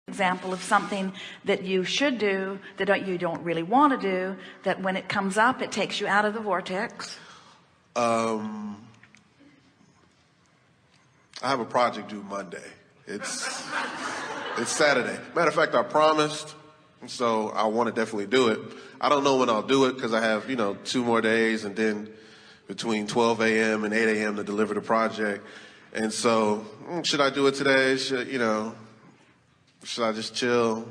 Example of something that you should do that you don't really want to do, that when it comes up it takes you out of the vortex? I have a project due Monday. It's Saturday. Matter of fact, I promised, so I want to definitely do it. I don't know when I'll do it because I have 2 more days, and then between 12 a.m. and 8 a.m. to deliver the project. And so should I do it today? Should I just chill?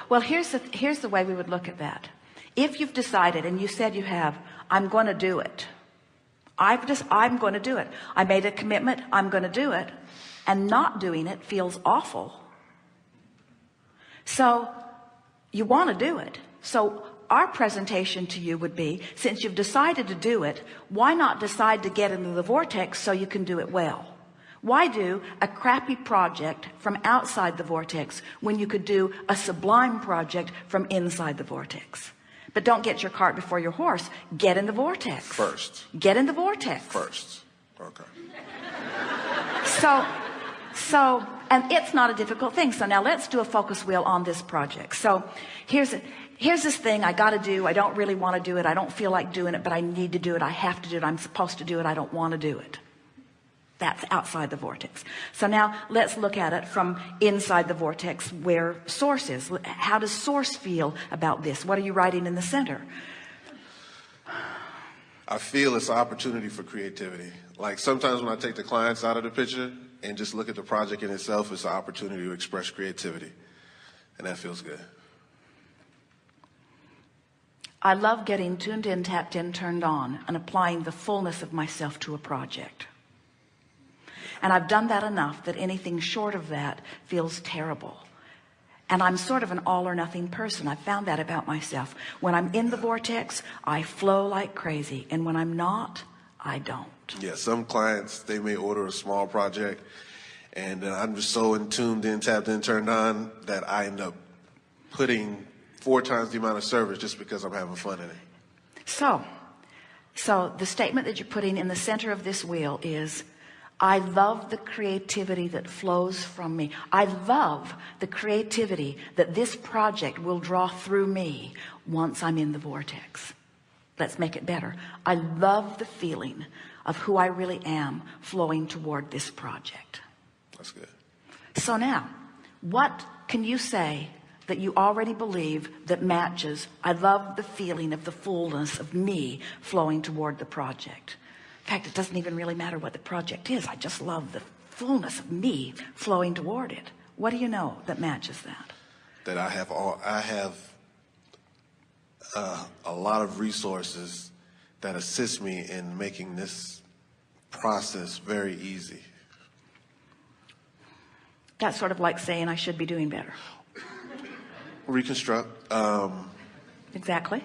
Well, here's the way we would look at that. If you've decided, and you said you have, I'm going to do it. I'm going to do it. I made a commitment. I'm going to do it. And not doing it feels awful. So you want to do it. So our presentation to you would be, since you've decided to do it, why not decide to get into the vortex so you can do it well? Why do a crappy project from outside the vortex when you could do a sublime project from inside the vortex? But don't get your cart before your horse. Get in the vortex first. Get in the vortex first. Okay. So and it's not a difficult thing. So now let's do a focus wheel on this project. So here's this thing I got to do. I don't really want to do it. I don't feel like doing it, but I need to do it. I have to do it. I'm supposed to do it. I don't want to do it. That's outside the vortex. So now let's look at it from inside the vortex, where source is. How does source feel about this? What are you writing in the center? I feel it's an opportunity for creativity. Like sometimes when I take the clients out of the picture and just look at the project in itself, it's an opportunity to express creativity. And that feels good. I love getting tuned in, tapped in, turned on, and applying the fullness of myself to a project. And I've done that enough that anything short of that feels terrible. And I'm sort of an all or nothing person. I've found that about myself. When I'm in the vortex, I flow like crazy. And when I'm not, I don't. Yeah, some clients, they may order a small project, and I'm just so tuned in, tapped in, turned on, that I end up putting 4 times the amount of service just because I'm having fun in it. So the statement that you're putting in the center of this wheel is, I love the creativity that flows from me. I love the creativity that this project will draw through me once I'm in the vortex. Let's make it better. I love the feeling of who I really am flowing toward this project. That's good. So now, what can you say that you already believe that matches, I love the feeling of the fullness of me flowing toward the project? In fact, it doesn't even really matter what the project is. I just love the fullness of me flowing toward it. What do you know that matches that? That I have a lot of resources that assist me in making this process very easy. That's sort of like saying I should be doing better. Reconstruct. Exactly.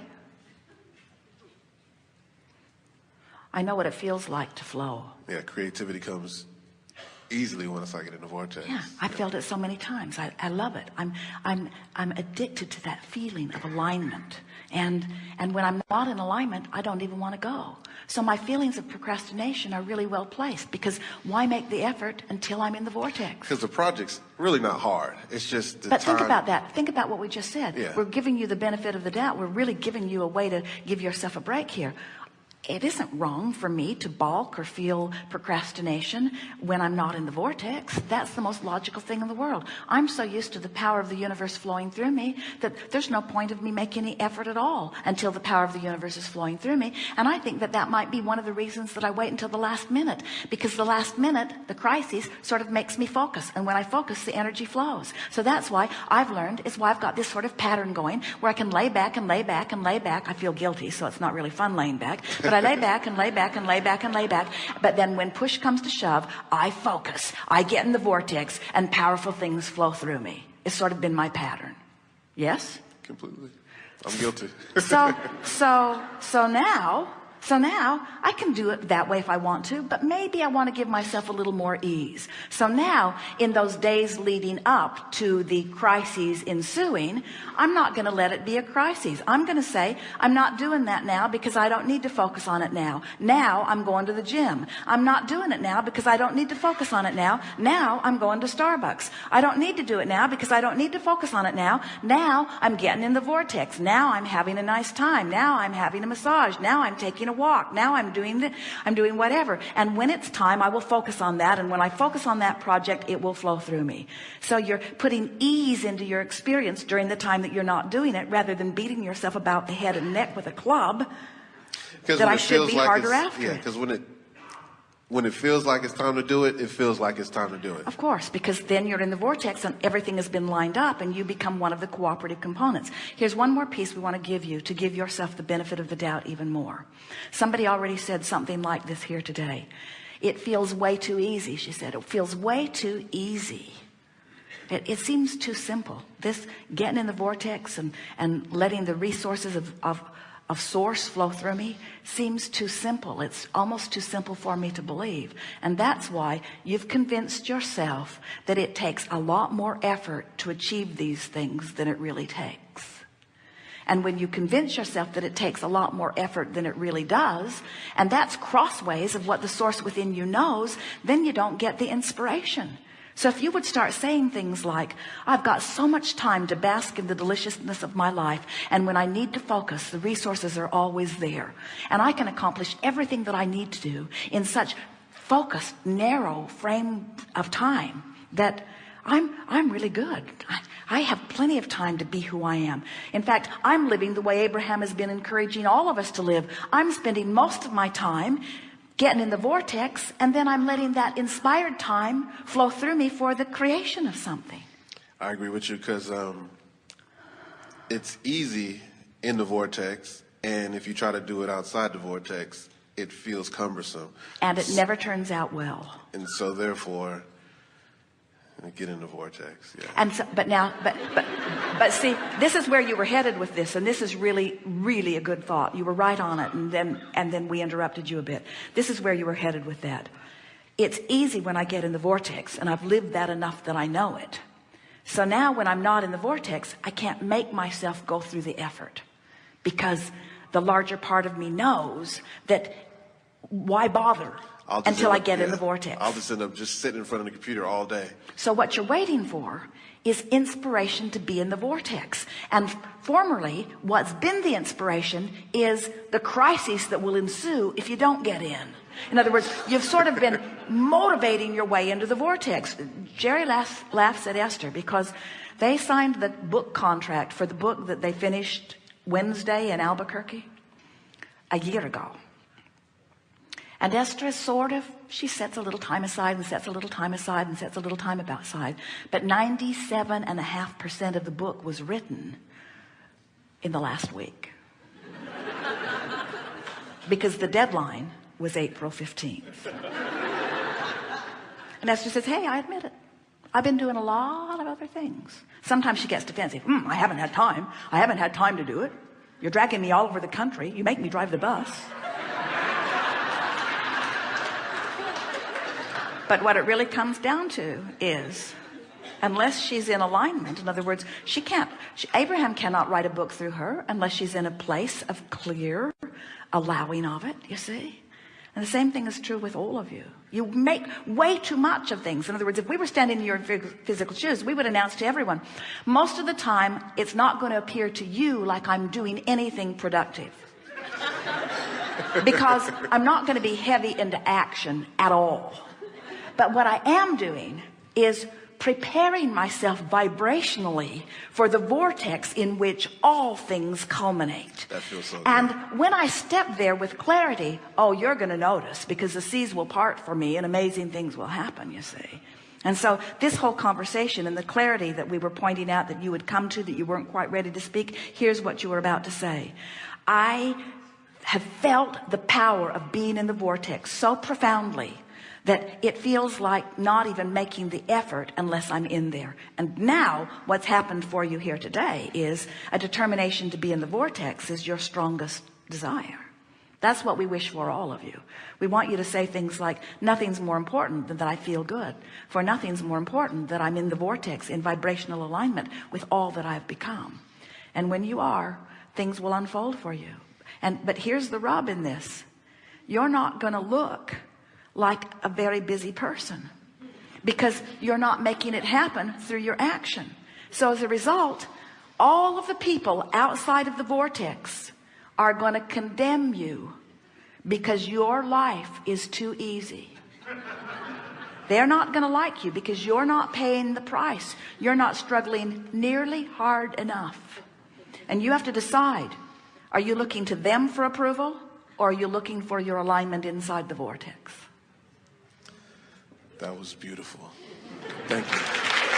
I know what it feels like to flow. Yeah, creativity comes easily once I get in the vortex. Yeah, I felt it so many times. I love it. I'm addicted to that feeling of alignment. And when I'm not in alignment, I don't even want to go. So my feelings of procrastination are really well placed, because why make the effort until I'm in the vortex? Because the project's really not hard. It's just the But time. think about that. Think about what we just said. Yeah. We're giving you the benefit of the doubt. We're really giving you a way to give yourself a break here. It isn't wrong for me to balk or feel procrastination when I'm not in the vortex. That's the most logical thing in the world. I'm so used to the power of the universe flowing through me that there's no point of me making any effort at all until the power of the universe is flowing through me. And I think that might be one of the reasons that I wait until the last minute, because the last minute, the crisis, sort of makes me focus. And when I focus, the energy flows. So that's why I've learned, it's why I've got this sort of pattern going where I can lay back and lay back and lay back. I feel guilty, so it's not really fun laying back. But I lay back and lay back and lay back and lay back. But then when push comes to shove, I focus. I get in the vortex and powerful things flow through me. It's sort of been my pattern. Yes? Completely. I'm guilty. So now So now I can do it that way if I want to, but maybe I want to give myself a little more ease. So now in those days leading up to the crises ensuing, I'm not going to let it be a crisis. I'm going to say, I'm not doing that now because I don't need to focus on it now. Now I'm going to the gym. I'm not doing it now because I don't need to focus on it now. Now I'm going to Starbucks. I don't need to do it now because I don't need to focus on it now. Now I'm getting in the vortex. Now I'm having a nice time. Now I'm having a massage. Now I'm taking a walk. Now I'm doing whatever. And when it's time, I will focus on that. And when I focus on that project, it will flow through me. So you're putting ease into your experience during the time that you're not doing it, rather than beating yourself about the head and neck with a club that I should be harder after. Yeah, because when it feels like it's time to do it, it feels like it's time to do it. Of course, because then you're in the vortex and everything has been lined up and you become one of the cooperative components. Here's one more piece we want to give you to give yourself the benefit of the doubt even more. Somebody already said something like this here today. It feels way too easy, she said. It feels way too easy. It seems too simple. This getting in the vortex and letting the resources of source flow through me seems too simple. It's almost too simple for me to believe. And that's why you've convinced yourself that it takes a lot more effort to achieve these things than it really takes. And when you convince yourself that it takes a lot more effort than it really does, and that's crossways of what the source within you knows, then you don't get the inspiration. So if you would start saying things like, I've got so much time to bask in the deliciousness of my life, and when I need to focus, the resources are always there, and I can accomplish everything that I need to do in such focused, narrow frame of time that I'm really good. I have plenty of time to be who I am. In fact, I'm living the way Abraham has been encouraging all of us to live. I'm spending most of my time getting in the vortex, and then I'm letting that inspired time flow through me for the creation of something. I agree with you, because it's easy in the vortex, and if you try to do it outside the vortex, it feels cumbersome. And it never turns out well. And so therefore, get in the vortex. Yeah. And so, but see, this is where you were headed with this, and this is really, really a good thought. You were right on it, and then we interrupted you a bit. This is where you were headed with that. It's easy when I get in the vortex, and I've lived that enough that I know it. So now when I'm not in the vortex, I can't make myself go through the effort, because the larger part of me knows that why bother until I get in the vortex. I'll just end up just sitting in front of the computer all day. So what you're waiting for is inspiration to be in the vortex. And formerly, what's been the inspiration is the crisis that will ensue if you don't get in. In other words, you've sort of been motivating your way into the vortex. Jerry laughs at Esther because they signed the book contract for the book that they finished Wednesday in Albuquerque a year ago. And Esther is she sets a little time aside and sets a little time aside and sets a little time aside. But 97.5% of the book was written in the last week. Because the deadline was April 15th. And Esther says, hey, I admit it. I've been doing a lot of other things. Sometimes she gets defensive. I haven't had time. I haven't had time to do it. You're dragging me all over the country. You make me drive the bus. But what it really comes down to is, unless she's in alignment, in other words, Abraham cannot write a book through her unless she's in a place of clear allowing of it, you see? And the same thing is true with all of you. You make way too much of things. In other words, if we were standing in your physical shoes, we would announce to everyone, most of the time, it's not going to appear to you like I'm doing anything productive. Because I'm not going to be heavy into action at all. But what I am doing is preparing myself vibrationally for the vortex in which all things culminate. That feels so good. And when I step there with clarity, you're going to notice, because the seas will part for me and amazing things will happen, you see. And so this whole conversation and the clarity that we were pointing out that you would come to, that you weren't quite ready to speak, here's what you were about to say. I have felt the power of being in the vortex so profoundly that it feels like not even making the effort unless I'm in there. And now what's happened for you here today is a determination to be in the vortex is your strongest desire. That's what we wish for all of you. We want you to say things like, nothing's more important than that I feel good. For nothing's more important that I'm in the vortex, in vibrational alignment with all that I've become. And when you are, things will unfold for you. But here's the rub in this. You're not going to look like a very busy person, because you're not making it happen through your action. So as a result, all of the people outside of the vortex are going to condemn you because your life is too easy. They're not going to like you because you're not paying the price. You're not struggling nearly hard enough. And you have to decide, are you looking to them for approval, or are you looking for your alignment inside the vortex? That was beautiful. Thank you.